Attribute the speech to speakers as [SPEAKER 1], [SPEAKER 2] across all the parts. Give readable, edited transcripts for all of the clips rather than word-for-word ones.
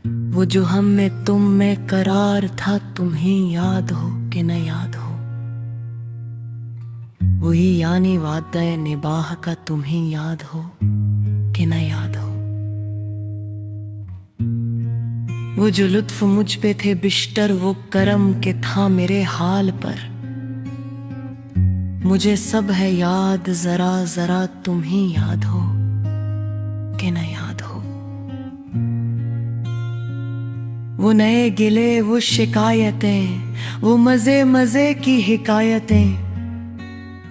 [SPEAKER 1] वो जो हम में तुम में करार था, तुम्हें याद हो कि न याद हो। वही यानी वादे निबाह का तुम्हें याद हो कि न याद हो। वो जो लुत्फ मुझ पे थे बिश्तर, वो करम के था मेरे हाल पर। मुझे सब है याद, जरा जरा तुम्हें याद हो कि न याद हो। वो नए गिले, वो शिकायतें, वो मजे मजे की हिकायतें,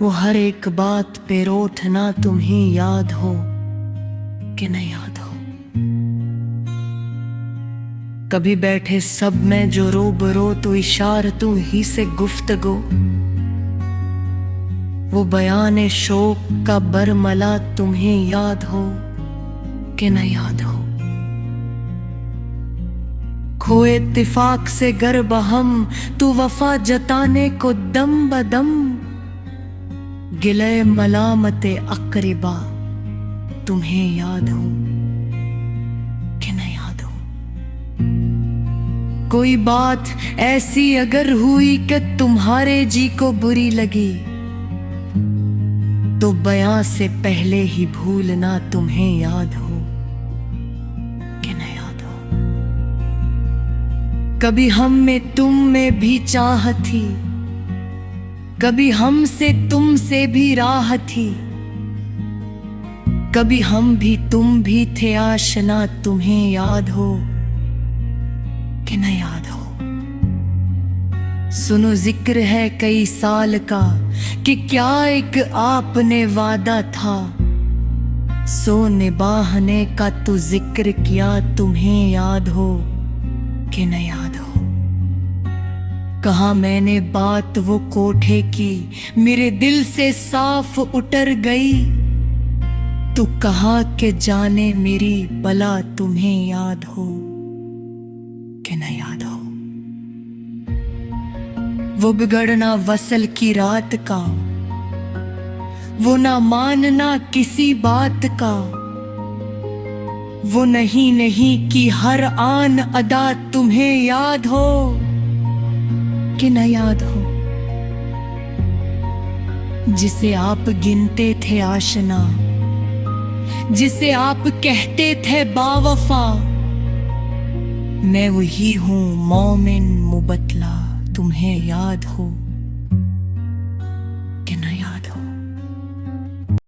[SPEAKER 1] वो हर एक बात पे रोठना तुम्हें याद हो कि न याद हो। कभी बैठे सब में जो रूबरो, तो इशारतों ही से गुफ्तगू, वो बयान शोक का बरमला तुम्हें याद हो कि न याद हो। खोए इत्तिफाक से गर बहम, तू वफा जताने को दम बदम, गिले मलामते अकरिबा तुम्हें याद हो कि न याद हो। कोई बात ऐसी अगर हुई कि तुम्हारे जी को बुरी लगी, तो बयां से पहले ही भूलना तुम्हें याद हो कि न याद हो। कभी हम में तुम में भी चाह थी, कभी हमसे तुमसे भी राह थी, कभी हम भी तुम भी थे आशना तुम्हें याद हो कि न याद हो। सुनो जिक्र है कई साल का कि क्या एक आपने वादा था, सो निभाने का तो जिक्र किया तुम्हें याद हो कि न याद हो। कहा मैंने बात वो कोठे की, मेरे दिल से साफ उतर गई, तो कहा कि जाने मेरी बला तुम्हें याद हो कि न याद हो। वो बिगड़ना वसल की रात का, वो ना मानना किसी बात का, वो नहीं नहीं की हर आन अदा तुम्हें याद हो कि न याद हो। जिसे आप गिनते थे आशना, जिसे आप कहते थे बावफा, मैं वही हूं मोमिन मुबतला तुम्हें याद हो